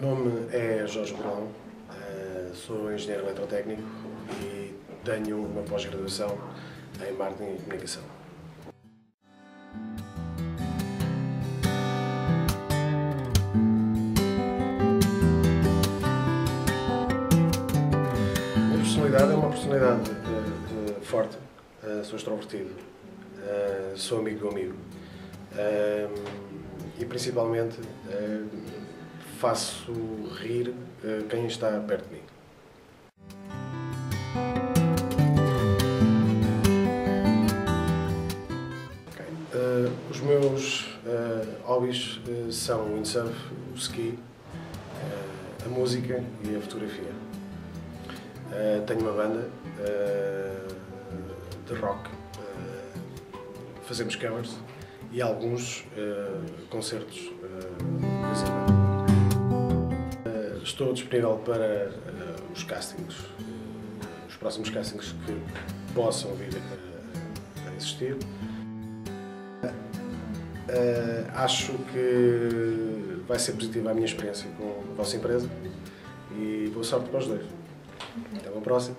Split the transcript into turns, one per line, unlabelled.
nome é Jorge Brão, sou engenheiro eletrotécnico e tenho uma pós-graduação em Marketing e Comunicação. A minha personalidade é uma personalidade forte, sou extrovertido, sou amigo do amigo e principalmente faço rir quem está perto de mim. Os meus hobbies são o windsurf, o ski, a música e a fotografia. Tenho uma banda de rock, fazemos covers e alguns concertos. Estou disponível para os castings, os próximos castings que possam vir a existir. Acho que vai ser positiva a minha experiência com a vossa empresa e boa sorte para os dois. Até uma próxima.